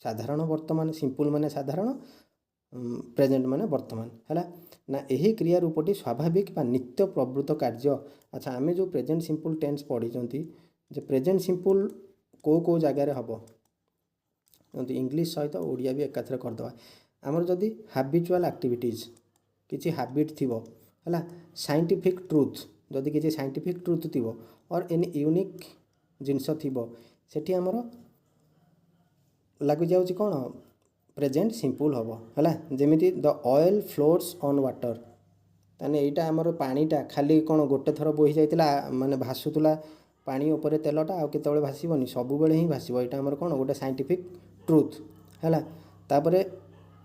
साधारण वर्तमान सिंपल माने साधारण प्रेजेंट माने वर्तमान है ना यही क्रिया रूपटी स्वाभाविक बा नित्य प्रवृत्त कार्य। अच्छा आम जो प्रेजेंट सिंपल टेंस पढ़ी जे प्रेजेंट सिंपल कौ जगार हम इंग्लीश सहित ओडिया भी एकाथरे करदे आमर जदि हाबिचुआल एक्टिविटीज किसी हाबिट थी है साइंटिफिक ट्रुथ जदि किसी साइंटिफिक ट्रुथ थी और एनी यूनिक जिनस थी सेठी आमर लग जाऊँ कौन प्रेजेंट सिंपल हम है जमीती the oil floats on water ताने यहाँ आमर पानीटा खाली कौन गोटे थर बोही जाइतिला माने भासुला पानी उपरे तेलटा आउ केतबेले भासीबनी सब बेले ही भासीबो यहाँ आमर कौन गोटे साइंटिफिक ट्रुथ है तापरे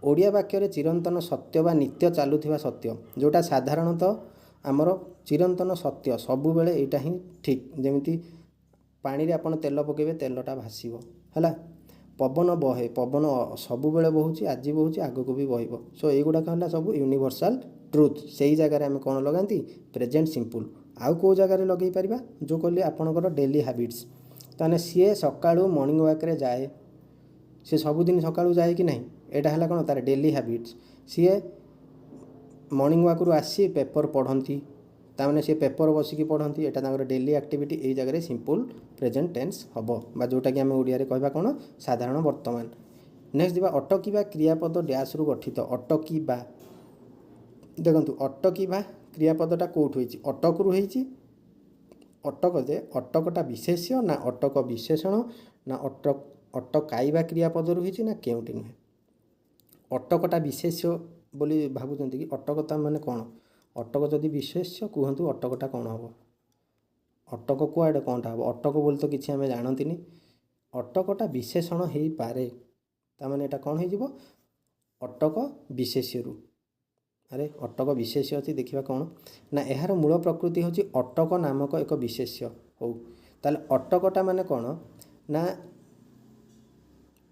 ओडिया वाक्य चिरंतन सत्य बा नित्य चलुवा सत्य जोटा साधारणतः आमर चिरंतन सत्य सबु बेले यहाँ ही ठीक जमीती पानी रे आपण तेल पकेबे तेलटा भासीबो है पवन बहे पवन सबु बेले बहुची आज बहुची आग को भी बहब सो युगुड़ाक है सब यूनिवर्सल ट्रुथ से ही जगह आम कौन लगाती प्रेजेंट सिंपल आउ कौ जगार लगे पार जो कहली आपणकर डेली हैबिट्स ताने सी सकाळू मॉर्निंग वॉक रे जाए सी सबुदिन सकाळू जाए कि नहीं यहाँ है कौन तार डेली हैबिट्स सी मॉर्निंग वॉक रू आसी पेपर पढ़ती ताने सी पेपर बसिकी पढ़ती यहाँ डेली एक्टिविटी यही जगह सिंपल प्रेजेंट टेंस हम बा जोटा कि आम ओडिया कहवा कौन साधारण वर्तमान। नेक्स्ट दिवा अटकिबा क्रियापद डैश रु गठित अटकिबा देखु अटकिबा क्रियापदटा कौट हो अटक रु ଅଟକ ଯେ ଅଟକଟା ବିଶେଷ୍ୟ ନା ଅଟକ ବିଶେଷଣ ନା ଅଟକାଇବା କ୍ରିୟାପଦରୁ ହେଇଛି ନା କେଉଁଠି ନୁହେଁ। ଅଟକଟା ବିଶେଷ୍ୟ ବୋଲି ଭାବୁଛନ୍ତି କି? ଅଟକତା ମାନେ କ'ଣ? ଅଟକ ଯଦି ବିଶେଷ୍ୟ କୁହନ୍ତୁ ଅଟକଟା କ'ଣ ହେବ? ଅଟକ କୁଆଡ଼େ କ'ଣଟା ହେବ? ଅଟକ ବୋଲି ତ କିଛି ଆମେ ଜାଣନ୍ତିନି। ଅଟକଟା ବିଶେଷଣ ହେଇପାରେ, ତା'ମାନେ ଏଇଟା କ'ଣ ହେଇଯିବ? ଅଟକ ବିଶେଷ୍ୟରୁ। ଆରେ ଅଟକ ବିଶେଷ୍ୟ ଅଛି, ଦେଖିବା କ'ଣ ନା ଏହାର ମୂଳ ପ୍ରକୃତି ହେଉଛି ଅଟକ ନାମକ ଏକ ବିଶେଷ୍ୟ। ହଉ, ତାହେଲେ ଅଟକଟା ମାନେ କ'ଣ ନା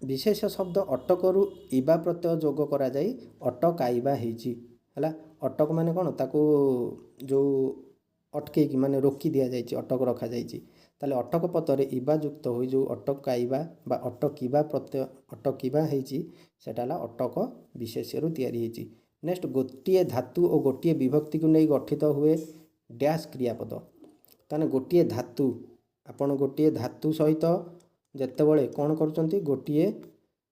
ବିଶେଷ ଶବ୍ଦ ଅଟକରୁ ଇବା ପ୍ରତ୍ୟୟ ଯୋଗ କରାଯାଇ ଅଟକାଇବା ହେଇଛି ହେଲା। ଅଟକ ମାନେ କ'ଣ? ତାକୁ ଯେଉଁ ଅଟକେଇକି ମାନେ ରୋକି ଦିଆଯାଇଛି, ଅଟକ ରଖାଯାଇଛି। ତାହେଲେ ଅଟକ ପଦରେ ଇବା ଯୁକ୍ତ ହୋଇ ଯେଉଁ ଅଟକାଇବା ବା ଅଟକିବା ପ୍ରତ୍ୟୟ ଅଟକିବା ହେଇଛି ସେଟା ହେଲା ଅଟକ ବିଶେଷ୍ୟରୁ ତିଆରି ହେଇଛି। ନେକ୍ସଟ, ଗୋଟିଏ ଧାତୁ ଓ ଗୋଟିଏ ବିଭକ୍ତିକୁ ନେଇ ଗଠିତ ହୁଏ ଡ୍ୟାସ୍ କ୍ରିୟାପଦ। ତାହେଲେ ଗୋଟିଏ ଧାତୁ, ଆପଣ ଗୋଟିଏ ଧାତୁ ସହିତ ଯେତେବେଳେ କ'ଣ କରୁଛନ୍ତି? ଗୋଟିଏ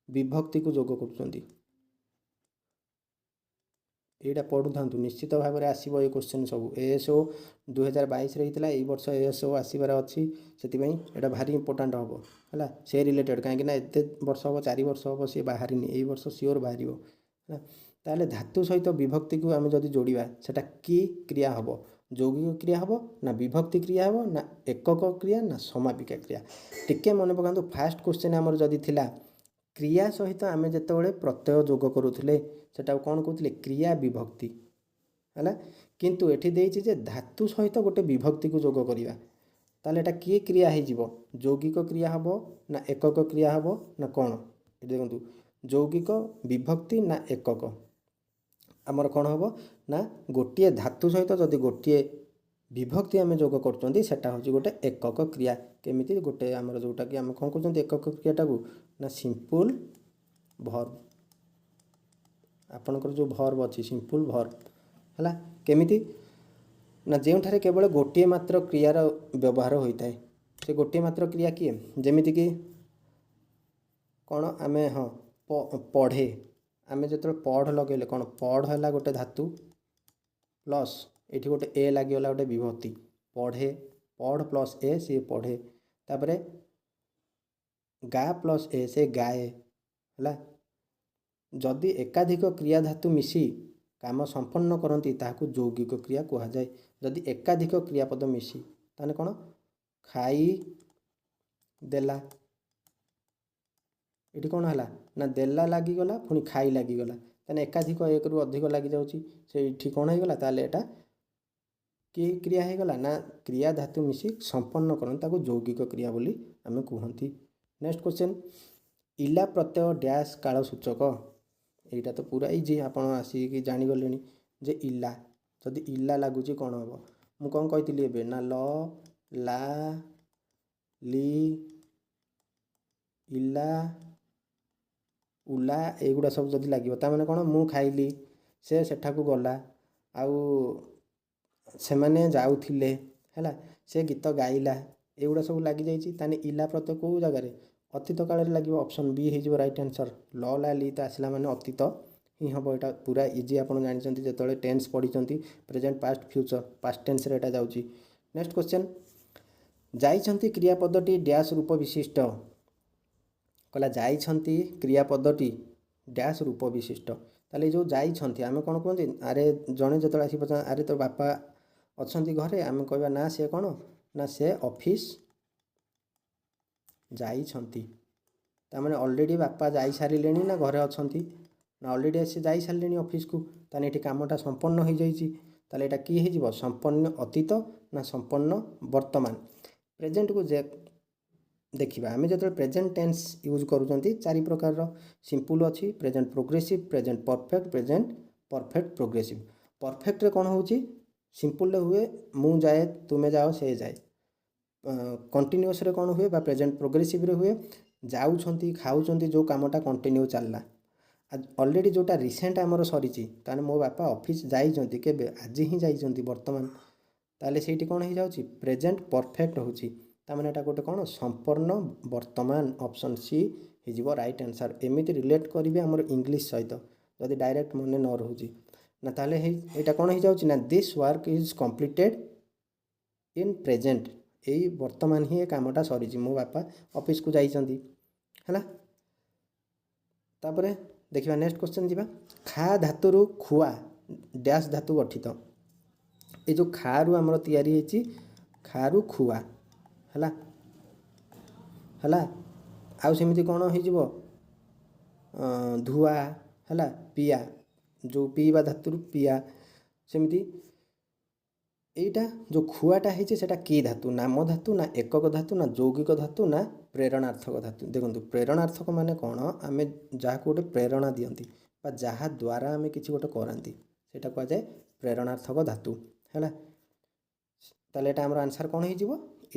ବିଭକ୍ତିକୁ ଯୋଗ କରୁଛନ୍ତି। ଏଇଟା ପଢ଼ୁଥାନ୍ତୁ, ନିଶ୍ଚିତ ଭାବରେ ଆସିବ ଏ କୋଶ୍ଚିନ୍ ସବୁ। ASO 2022ରେ ହେଇଥିଲା, ଏଇ ବର୍ଷ ASO ଆସିବାର ଅଛି, ସେଥିପାଇଁ ଏଇଟା ଭାରି ଇମ୍ପୋର୍ଟାଣ୍ଟ ହେବ ହେଲା। ସେ ରିଲେଟେଡ଼, କାହିଁକିନା ଏତେ ବର୍ଷ ହେବ, 4 ବର୍ଷ ହେବ ସିଏ ବାହାରିନି, ଏଇ ବର୍ଷ ସିଓର ବାହାରିବ ହେଲା। ତାହେଲେ ଧାତୁ ସହିତ ବିଭକ୍ତିକୁ ଆମେ ଯଦି ଯୋଡ଼ିବା ସେଟା କି କ୍ରିୟା ହେବ? ଯୌଗିକ କ୍ରିୟା ହେବ ନା ବିଭକ୍ତି କ୍ରିୟା ହେବ ନା ଏକକ କ୍ରିୟା ନା ସମାପିକା କ୍ରିୟା? ଟିକେ ମନେ ପକାନ୍ତୁ, ଫାର୍ଷ୍ଟ କୋଶ୍ଚିନ୍ ଆମର ଯଦି ଥିଲା କ୍ରିୟା ସହିତ ଆମେ ଯେତେବେଳେ ପ୍ରତ୍ୟୟ ଯୋଗ କରୁଥିଲେ ସେଟାକୁ କ'ଣ କହୁଥିଲେ? କ୍ରିୟା ବିଭକ୍ତି ହେଲା। କିନ୍ତୁ ଏଠି ଦେଇଛି ଯେ ଧାତୁ ସହିତ ଗୋଟେ ବିଭକ୍ତିକୁ ଯୋଗ କରିବା, ତାହେଲେ ଏଟା କିଏ କ୍ରିୟା ହେଇଯିବ? ଯୌଗିକ କ୍ରିୟା ହେବ ନା ଏକକ କ୍ରିୟା ହେବ ନା କ'ଣ? ଏଠି ଦେଖନ୍ତୁ, ଯୌଗିକ, ବିଭକ୍ତି ନା ଏକକ? ଆମର କ'ଣ ହେବ ନା ଗୋଟିଏ ଧାତୁ ସହିତ ଯଦି ଗୋଟିଏ ବିଭକ୍ତି ଆମେ ଯୋଗ କରୁଛନ୍ତି ସେଟା ହେଉଛି ଗୋଟେ ଏକକ କ୍ରିୟା। କେମିତି? ଗୋଟେ ଆମର ଯେଉଁଟାକି ଆମେ କ'ଣ କରୁଛନ୍ତି ଏକକ କ୍ରିୟାଟାକୁ ନା ସିମ୍ପୁଲ ଭର୍ବ। ଆପଣଙ୍କର ଯେଉଁ ଭର୍ବ ଅଛି ସିମ୍ପୁଲ ଭର୍ବ ହେଲା। କେମିତି ନା ଯେଉଁଠାରେ କେବଳ ଗୋଟିଏ ମାତ୍ର କ୍ରିୟାର ବ୍ୟବହାର ହୋଇଥାଏ। ସେ ଗୋଟିଏ ମାତ୍ର କ୍ରିୟା କିଏ? ଯେମିତିକି କ'ଣ ଆମେ ପଢ଼େ, ଆମେ ଯେତେବେଳେ ପଢ଼ ଲଗେଇଲେ କ'ଣ? ପଢ଼ ହେଲା ଗୋଟେ ଧାତୁ ପ୍ଲସ୍ ଏଠି ଗୋଟେ ଏ ଲାଗିଗଲା, ଗୋଟେ ବିଭକ୍ତି। ପଢ଼େ, ପଢ଼ ପ୍ଲସ୍ ଏ ସିଏ ପଢ଼େ। ତାପରେ ଗା ପ୍ଲସ୍ ଏ ସେ ଗାଏ ହେଲା। ଯଦି ଏକାଧିକ କ୍ରିୟା ଧାତୁ ମିଶି କାମ ସମ୍ପନ୍ନ କରନ୍ତି ତାହାକୁ ଯୌଗିକ କ୍ରିୟା କୁହାଯାଏ। ଯଦି ଏକାଧିକ କ୍ରିୟାପଦ ମିଶି, ତାହେଲେ କ'ଣ? ଖାଇ ଦେଲା, ଏଠି କ'ଣ ହେଲା ନା ଦେଲା ଲାଗିଗଲା, ପୁଣି ଖାଇ ଲାଗିଗଲା, ତାହେଲେ ଏକାଧିକ ଏକରୁ ଅଧିକ ଲାଗିଯାଉଛି, ସେଇଠି କ'ଣ ହେଇଗଲା? ତାହେଲେ ଏଟା କି କ୍ରିୟା ହେଇଗଲା ନା କ୍ରିୟା ଧାତୁ ମିଶି ସମ୍ପନ୍ନ କରନ୍ତି ତାକୁ ଯୌଗିକ କ୍ରିୟା ବୋଲି ଆମେ କୁହନ୍ତି। ନେକ୍ସଟ କ୍ୱେଶ୍ଚନ୍, ଇଲା ପ୍ରତ୍ୟୟ ଡ୍ୟାସ୍ କାଳ ସୂଚକ। ଏଇଟା ତ ପୁରା ଇଜି, ଆପଣ ଆସିକି ଜାଣିଗଲେଣି ଯେ ଇଲା, ଯଦି ଇଲା ଲାଗୁଛି କ'ଣ ହେବ? ମୁଁ କ'ଣ କହିଥିଲି ଏବେ ନା ଲ, ଲା, ଲି, ଇଲା, ଉଲା ଏଇଗୁଡ଼ା ସବୁ ଯଦି ଲାଗିବ ତାମାନେ କ'ଣ? ମୁଁ ଖାଇଲି, ସେ ସେଠାକୁ ଗଲା, ଆଉ ସେମାନେ ଯାଉଥିଲେ ହେଲା, ସେ ଗୀତ ଗାଇଲା, ଏଗୁଡ଼ା ସବୁ ଲାଗିଯାଇଛି। ତାହେଲେ ଇଲା ପ୍ରତ୍ୟୟ କେଉଁ ଜାଗାରେ? ଅତୀତ କାଳରେ ଲାଗିବ। ଅପସନ୍ ବି ହେଇଯିବ ରାଇଟ୍ ଆନ୍ସର୍। ଲ, ଲା, ଲି ତ ଆସିଲା ମାନେ ଅତୀତ ହିଁ ହେବ। ଏଇଟା ପୁରା ଇଜି, ଆପଣ ଜାଣିଛନ୍ତି ଯେତେବେଳେ ଟେନ୍ସ ପଢ଼ିଛନ୍ତି, ପ୍ରେଜେଣ୍ଟ, ପାଷ୍ଟ, ଫ୍ୟୁଚର, ପାଷ୍ଟ ଟେନ୍ସରେ ଏଇଟା ଯାଉଛି। ନେକ୍ସଟ କ୍ୱେଶ୍ଚନ୍, ଯାଇଛନ୍ତି କ୍ରିୟାପଦଟି ଡ୍ୟାସ୍ ରୂପ ବିଶିଷ୍ଟ। କହିଲା ଯାଇଛନ୍ତି କ୍ରିୟାପଦଟି ଡ୍ୟାସ୍ ରୂପ ବିଶିଷ୍ଟ। ତାହେଲେ ଏ ଯେଉଁ ଯାଇଛନ୍ତି ଆମେ କ'ଣ କୁହନ୍ତି? ଆରେ ଜଣେ ଯେତେବେଳେ ଆସି ପଚାର ଆରେ ତୋ ବାପା ଅଛନ୍ତି ଘରେ, ଆମେ କହିବା ନା ସେ କ'ଣ ନା ସେ ଅଫିସ୍ ଯାଇଛନ୍ତି। ତାମାନେ ଅଲରେଡ଼ି ବାପା ଯାଇସାରିଲେଣି ନା ଘରେ ଅଛନ୍ତି? ନା ଅଲରେଡ଼ି ସେ ଯାଇସାରିଲେଣି ଅଫିସ୍କୁ, ତାହେଲେ ଏଠି କାମଟା ସମ୍ପନ୍ନ ହୋଇଯାଇଛି। ତାହେଲେ ଏଇଟା କି ହେଇଯିବ? ସମ୍ପନ୍ନ ଅତୀତ ନା ସମ୍ପନ୍ନ ବର୍ତ୍ତମାନ? ପ୍ରେଜେଣ୍ଟକୁ ଦେଖିବା, ଆମେ ଯେତେବେଳେ ପ୍ରେଜେଣ୍ଟ ଟେନ୍ସ ୟୁଜ୍ କରୁଛନ୍ତି 4 ପ୍ରକାରର। ସିମ୍ପୁଲ ଅଛି, present progressive, present perfect, present perfect progressive. ପରଫେକ୍ଟରେ କ'ଣ ହେଉଛି? ସିମ୍ପୁଲରେ ହୁଏ ମୁଁ ଯାଏ, ତୁମେ ଯାଅ, ସେ ଯାଏ। କଣ୍ଟିନ୍ୟୁଅସ୍ରେ କ'ଣ ହୁଏ? ବା ପ୍ରେଜେଣ୍ଟ ପ୍ରୋଗ୍ରେସିଭ୍ରେ ହୁଏ ଯାଉଛନ୍ତି, ଖାଉଛନ୍ତି, ଯେଉଁ କାମଟା କଣ୍ଟିନ୍ୟୁ ଚାଲିଲା। ଅଲରେଡ଼ି ଯେଉଁଟା ରିସେଣ୍ଟ ଆମର ସରିଛି, ତାହେଲେ ମୋ ବାପା ଅଫିସ୍ ଯାଇଛନ୍ତି, କେବେ? ଆଜି ହିଁ ଯାଇଛନ୍ତି, ବର୍ତ୍ତମାନ। ତାହେଲେ ସେଇଠି କ'ଣ ହେଇଯାଉଛି? ପ୍ରେଜେଣ୍ଟ ପରଫେକ୍ଟ ହେଉଛି। ତାମାନେ ଏଇଟା ଗୋଟେ କ'ଣ? ସମ୍ପନ୍ନ ବର୍ତ୍ତମାନ। ଅପସନ୍ ସି ହେଇଯିବ ରାଇଟ୍ ଆନ୍ସର୍। ଏମିତି ରିଲେଟ୍ କରିବେ ଆମର ଇଂଲିଶ ସହିତ, ଯଦି ଡାଇରେକ୍ଟ ମନେ ନ ରହୁଛି ନା ତାହେଲେ ଏଇଟା କ'ଣ ହେଇଯାଉଛି ନା this work is completed in present ଏଇ ବର୍ତ୍ତମାନ ହିଁ ଏ କାମଟା ସରିଛି, ମୋ ବାପା ଅଫିସକୁ ଯାଇଛନ୍ତି ହେଲା। ତାପରେ ଦେଖିବା ନେକ୍ସଟ କ୍ୱେଶ୍ଚନ୍ ଯିବା। ଖା ଧାତୁରୁ ଖୁଆ ଡ୍ୟାସ୍ ଧାତୁ ଗଠିତ। ଏ ଯେଉଁ ଖାରୁ ଆମର ତିଆରି ହେଇଛି, ଖାରୁ ଖୁଆ ହେଲା ହେଲା। ଆଉ ସେମିତି କ'ଣ ହେଇଯିବ, ଧୁଆ ହେଲା, ପିଆ, ଯେଉଁ ପିଇବା ଧାତୁରୁ ପିଆ। ସେମିତି এইটা ଯେଉଁ ଖୁଆଟା ହେଇଛି ସେଟା କି ଧାତୁ, ନାମ ଧାତୁ ନା ଏକକ ଧାତୁ ନା ଯୌଗିକ ଧାତୁ ନା ପ୍ରେରଣାର୍ଥକ ଧାତୁ। ଦେଖନ୍ତୁ ପ୍ରେରଣାର୍ଥକ ମାନେ କ'ଣ, ଆମେ ଯାହାକୁ ଗୋଟେ ପ୍ରେରଣା ଦିଅନ୍ତି ବା ଯାହା ଦ୍ୱାରା ଆମେ କିଛି ଗୋଟେ କରାନ୍ତି ସେଇଟା କୁହାଯାଏ ପ୍ରେରଣାର୍ଥକ ଧାତୁ ହେଲା। ତାହେଲେ ଏଇଟା ଆମର ଆନ୍ସର୍ କ'ଣ ହେଇଯିବ,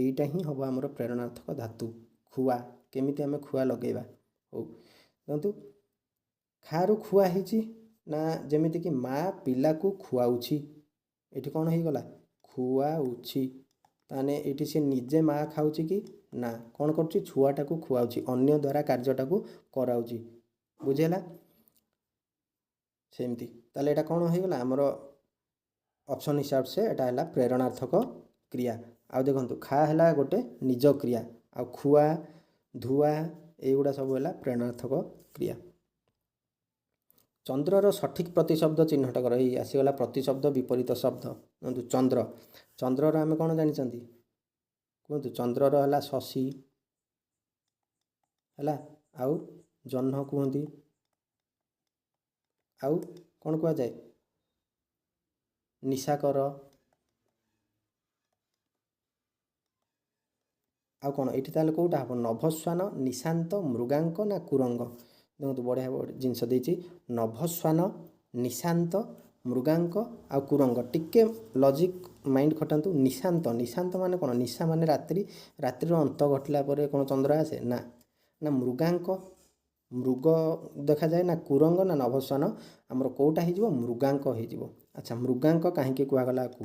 এইটা ହିଁ ହେବ ଆମର ପ୍ରେରଣାର୍ଥକ ଧାତୁ ଖୁଆ। କେମିତି ଆମେ ଖୁଆ ଲଗେଇବା, ହଉ ଦେଖନ୍ତୁ ଖାରୁ ଖୁଆ ହେଇଛି ନା, ଯେମିତିକି ମା ପିଲାକୁ ଖୁଆଉଛି, ଏଠି କ'ଣ ହେଇଗଲା ଖୁଆଉଛି। ତାହେଲେ ଏଠି ସେ ନିଜେ ମା ଖାଉଛି କି ନା, କ'ଣ କରୁଛି ଛୁଆଟାକୁ ଖୁଆଉଛି, ଅନ୍ୟ ଦ୍ୱାରା କାର୍ଯ୍ୟଟାକୁ କରାଉଛି, ବୁଝିହେଲା। ସେମିତି ତାହେଲେ ଏଇଟା କ'ଣ ହେଇଗଲା ଆମର ଅପସନ୍ ହିସାବ ସେ ଏଇଟା ହେଲା ପ୍ରେରଣାର୍ଥକ କ୍ରିୟା। ଆଉ ଦେଖନ୍ତୁ ଖା ହେଲା ଗୋଟେ ନିଜ କ୍ରିୟା, ଆଉ ଖୁଆ ଧୁଆ ଏଇଗୁଡ଼ା ସବୁ ହେଲା ପ୍ରେରଣାର୍ଥକ କ୍ରିୟା। ଚନ୍ଦ୍ରର ସଠିକ୍ ପ୍ରତିଶବ୍ଦ ଚିହ୍ନଟ କର। ଏଇ ଆସିଗଲା ପ୍ରତିଶବ୍ଦ ବିପରୀତ ଶବ୍ଦ। ଦେଖନ୍ତୁ ଚନ୍ଦ୍ର, ଚନ୍ଦ୍ରର ଆମେ କ'ଣ ଜାଣିଛନ୍ତି କୁହନ୍ତୁ, ଚନ୍ଦ୍ରର ହେଲା ଶଶୀ ହେଲା, ଆଉ ଜହ୍ନ କୁହନ୍ତି, ଆଉ କ'ଣ କୁହାଯାଏ ନିଶାକର, ଆଉ କ'ଣ ଏଇଠି ତାହେଲେ କେଉଁଟା ହେବ ନଭସ୍ୱାନ, ନିଶାନ୍ତ, ମୃଗାଙ୍କ ନା କୁରଙ୍ଗ। ଦେଖନ୍ତୁ ବଢ଼ିଆ ଜିନିଷ ଦେଇଛି, ନଭସ୍ୱାନ, ନିଶାନ୍ତ, ମୃଗାଙ୍କ ଆଉ କୁରଙ୍ଗ। ଟିକେ ଲଜିକ୍ ମାଇଣ୍ଡ ଖଟାନ୍ତୁ। ନିଶାନ୍ତ, ନିଶାନ୍ତ ମାନେ କ'ଣ, ନିଶା ମାନେ ରାତ୍ରି, ରାତ୍ରିର ଅନ୍ତ ଘଟିଲା ପରେ କ'ଣ ଚନ୍ଦ୍ର ଆସେ ନା, ନା ମୃଗାଙ୍କ ମୃଗ ଦେଖାଯାଏ, ନା କୁରଙ୍ଗ ନା ନଭସ୍ୱାନ। ଆମର କେଉଁଟା ହେଇଯିବ ମୃଗାଙ୍କ ହେଇଯିବ। ଆଚ୍ଛା ମୃଗାଙ୍କ କାହିଁକି କୁହାଗଲା ଆକୁ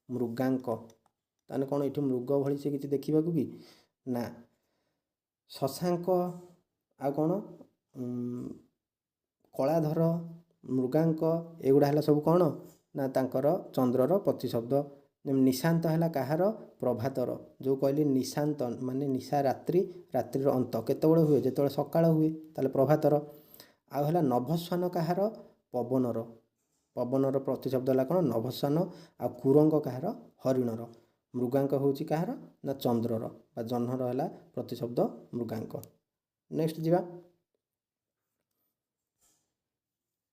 ମୃଗାଙ୍କ, ତାହେଲେ କ'ଣ ଏଠି ମୃଗ ଭଳି ସେ କିଛି ଦେଖିବାକୁ କି ନା। ଶଶାଙ୍କ ଆଉ କ'ଣ କଳାଧର, ମୃଗାଙ୍କ ଏଗୁଡ଼ା ହେଲା ସବୁ କ'ଣ ନା ତାଙ୍କର ଚନ୍ଦ୍ରର ପ୍ରତିଶବ୍ଦ। ନିଶାନ୍ତ ହେଲା କାହାର ପ୍ରଭାତର, ଯେଉଁ କହିଲି ନିଶାନ୍ତ ମାନେ ନିଶା ରାତ୍ରି, ରାତ୍ରିର ଅନ୍ତ କେତେବେଳେ ହୁଏ ଯେତେବେଳେ ସକାଳ ହୁଏ, ତାହେଲେ ପ୍ରଭାତର। ଆଉ ହେଲା ନଭସ୍ୱାନ କାହାର ପବନର, ପବନର ପ୍ରତିଶବ୍ଦ ହେଲା କ'ଣ ନଭସ୍ୱାନ। ଆଉ କୁରଙ୍ଗ କାହାର ହରିଣର। ମୃଗାଙ୍କ ହେଉଛି କାହାର ନା ଚନ୍ଦ୍ରର ବା ଜହ୍ନର ହେଲା ପ୍ରତିଶବ୍ଦ ମୃଗାଙ୍କ। ନେକ୍ସଟ ଯିବା,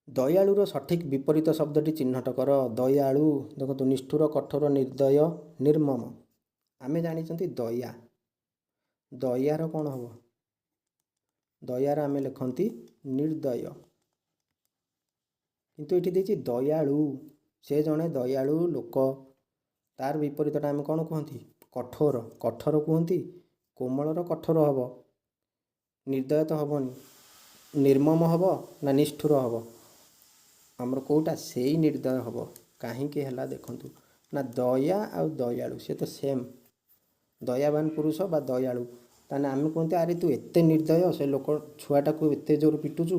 ଦୟାଳୁର ସଠିକ୍ ବିପରୀତ ଶବ୍ଦଟି ଚିହ୍ନଟ କର। ଦୟାଳୁ ଦେଖନ୍ତୁ ନିଷ୍ଠୁର, କଠୋର, ନିର୍ଦ୍ଦୟ, ନିର୍ମମ। ଆମେ ଜାଣିଛନ୍ତି ଦୟା, ଦୟାର କ'ଣ ହେବ ଦୟାର ଆମେ ଲେଖନ୍ତି ନିର୍ଦ୍ଦୟ, କିନ୍ତୁ ଏଠି ଦେଇଛି ଦୟାଳୁ, ସେ ଜଣେ ଦୟାଳୁ ଲୋକ। ତାର ବିପରୀତଟା ଆମେ କ'ଣ କୁହନ୍ତି କଠୋର, କଠୋର କୁହନ୍ତି କୋମଳର କଠୋର ହେବ। ନିର୍ଦ୍ଦୟ ତ ହେବନି, ନିର୍ମମ ହେବ ନା ନିଷ୍ଠୁର ହେବ, ଆମର କେଉଁଟା ସେଇ ନିର୍ଦ୍ଦୟ ହେବ। କାହିଁକି ହେଲା ଦେଖନ୍ତୁ ନା ଦୟା ଆଉ ଦୟାଳୁ ସେ ତ ସେମ୍, ଦୟାବାନ ପୁରୁଷ ବା ଦୟାଳୁ। ତାହେଲେ ଆମେ କୁହନ୍ତି ଆରେ ତୁ ଏତେ ନିର୍ଦ୍ଦୟ, ସେ ଲୋକ ଛୁଆଟାକୁ ଏତେ ଜୋର ପିଟୁଛୁ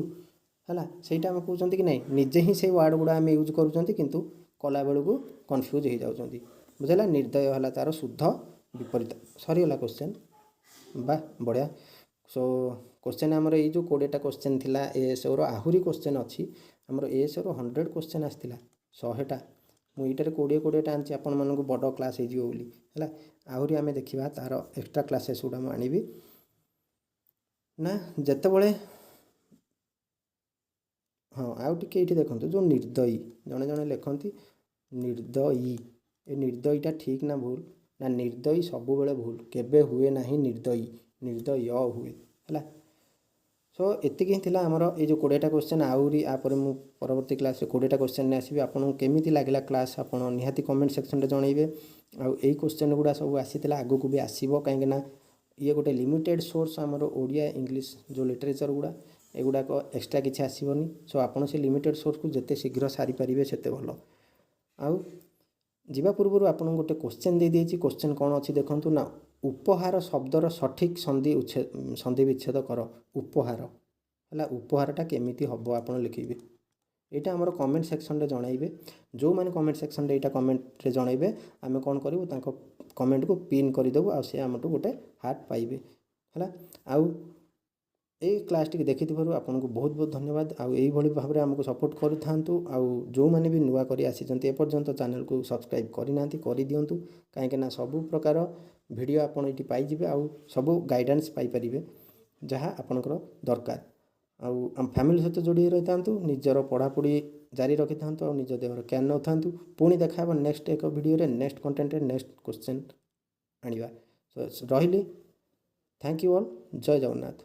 ହେଲା, ସେଇଟା ଆମେ କହୁଛନ୍ତି କି ନାହିଁ, ନିଜେ ହିଁ ସେଇ ୱାର୍ଡ଼ ଗୁଡ଼ା ଆମେ ୟୁଜ୍ କରୁଛନ୍ତି କିନ୍ତୁ କଲାବେଳକୁ କନଫ୍ୟୁଜ୍ ହେଇଯାଉଛନ୍ତି, ବୁଝିଲା। ନିର୍ଦ୍ଦୟ ହେଲା ତା'ର ଶୁଦ୍ଧ ବିପରୀତ। ସରିଗଲା କ୍ୱେଶ୍ଚନ୍, ବା ବଢ଼ିଆ। ସୋ କ୍ୱେଶ୍ଚନ୍ ଆମର ଏଇ ଯେଉଁ 20ଟା କ୍ୱେଶ୍ଚନ୍ ଥିଲା ଏଏସ୍ଓର, ଆହୁରି କ୍ୱେଶ୍ଚନ୍ ଅଛି ଆମର। ଏଏସ୍ଓର 100 କ୍ୱେଶ୍ଚନ୍ ଆସିଥିଲା, 100ଟା, ମୁଁ ଏଇଟାରେ 20ଟା ଆଣିଛି ଆପଣମାନଙ୍କୁ ବଡ଼ କ୍ଲାସ୍ ହେଇଯିବ ବୋଲି ହେଲା। ଆହୁରି ଆମେ ଦେଖିବା ତା'ର ଏକ୍ସଟ୍ରା କ୍ଲାସେସ୍ ଗୁଡ଼ା ମୁଁ ଆଣିବି ନା ଯେତେବେଳେ। ହଁ ଆଉ ଟିକେ ଏଇଠି ଦେଖନ୍ତୁ ଯେଉଁ ନିର୍ଦ୍ଦୟୀ, ଜଣେ ଜଣେ ଲେଖନ୍ତି ନିର୍ଦ୍ଦୟୀ, ଏ ନିର୍ଦ୍ଦୟୀଟା ଠିକ୍ ନା ଭୁଲ ନା, ନିର୍ଦ୍ଦୟୀ ସବୁବେଳେ ଭୁଲ, କେବେ ହୁଏ ନାହିଁ ନିର୍ଦ୍ଦୟୀ, ନିର୍ଦ୍ଦୟ ହୁଏ ହେଲା। ସୋ ଏତିକି ହିଁ ଥିଲା ଆମର ଏଇ ଯେଉଁ 20ଟା କ୍ୱେଶ୍ଚନ୍। ଆହୁରି ଆପରେ ମୁଁ ପରବର୍ତ୍ତୀ କ୍ଲାସ୍ରେ 20ଟା କ୍ୱେଶ୍ଚନ୍ରେ ଆସିବି। ଆପଣଙ୍କୁ କେମିତି ଲାଗିଲା କ୍ଲାସ୍ ଆପଣ ନିହାତି କମେଣ୍ଟ ସେକ୍ସନ୍ରେ ଜଣାଇବେ। ଆଉ ଏଇ କ୍ୱେଶ୍ଚନ୍ ଗୁଡ଼ା ସବୁ ଆସିଥିଲା, ଆଗକୁ ବି ଆସିବ, କାହିଁକିନା ଇଏ ଗୋଟେ ଲିମିଟେଡ଼ ସୋର୍ସ ଆମର ଓଡ଼ିଆ ଇଂଲିଶ ଯେଉଁ ଲିଟରେଚର୍ ଗୁଡ଼ା, ଏଗୁଡ଼ାକ ଏକ୍ସଟ୍ରା କିଛି ଆସିବନି। ସୋ ଆପଣ ସେ ଲିମିଟେଡ଼ ସୋର୍ସକୁ ଯେତେ ଶୀଘ୍ର ସାରିପାରିବେ ସେତେ ଭଲ। ଆଉ ଯିବା ପୂର୍ବରୁ ଆପଣଙ୍କୁ ଗୋଟେ କ୍ୱେଶ୍ଚନ୍ ଦେଇଦେଇଛି। କ୍ୱେଶ୍ଚନ୍ କ'ଣ ଅଛି ଦେଖନ୍ତୁ ନା, ଉପହାର ଶବ୍ଦର ସଠିକ୍ ସନ୍ଧି ବିଚ୍ଛେଦ କର। ଉପହାର ହେଲା, ଉପହାରଟା କେମିତି ହେବ ଆପଣ ଲେଖିବେ। ଏଇଟା ଆମର କମେଣ୍ଟ ସେକ୍ସନରେ ଜଣାଇବେ। ଯେଉଁମାନେ କମେଣ୍ଟ ସେକ୍ସନରେ ଏଇଟା କମେଣ୍ଟରେ ଜଣାଇବେ ଆମେ କ'ଣ କରିବୁ ତାଙ୍କ କମେଣ୍ଟକୁ ପିନ୍ କରିଦେବୁ ଆଉ ସେ ଆମଠୁ ଗୋଟେ ହାର୍ଟ ପାଇବେ ହେଲା। ଆଉ এই କ୍ଲାସ୍ଟିକି ଦେଖିଥିବାରୁ ଆପଣଙ୍କୁ ବହୁତ ବହୁତ ଧନ୍ୟବାଦ। ଆଉ ଏଇଭଳି ଭାବରେ ଆମକୁ ସପୋର୍ଟ କରୁଥାନ୍ତୁ। ଆଉ ଯେଉଁମାନେ ବି ନୂଆ କରି ଆସିଛନ୍ତି ଏପର୍ଯ୍ୟନ୍ତ ଚ୍ୟାନେଲକୁ ସବସ୍କ୍ରାଇବ୍ କରିନାହାନ୍ତି କରିଦିଅନ୍ତୁ, କାହିଁକିନା ସବୁ ପ୍ରକାର ଭିଡ଼ିଓ ଆପଣ ଏଇଠି ପାଇଯିବେ ଆଉ ସବୁ ଗାଇଡ଼ାନ୍ସ ପାଇପାରିବେ ଯାହା ଆପଣଙ୍କର ଦରକାର। ଆଉ ଆମ ଫ୍ୟାମିଲି ସହିତ ଯୋଡ଼ି ରହିଥାନ୍ତୁ, ନିଜର ପଢ଼ାପଢ଼ି ଜାରି ରଖିଥାନ୍ତୁ ଆଉ ନିଜ ଦେହର କେୟାର ନେଉଥାନ୍ତୁ। ପୁଣି ଦେଖା ହେବ ନେକ୍ସଟ ଏକ ଭିଡ଼ିଓରେ, ନେକ୍ସଟ କଣ୍ଟେଣ୍ଟରେ, ନେକ୍ସଟ କ୍ୱେଶ୍ଚନ୍ ଆଣିବା। ରହିଲି, ଥ୍ୟାଙ୍କ ୟୁ ଅଲ୍, ଜୟ ଜଗନ୍ନାଥ।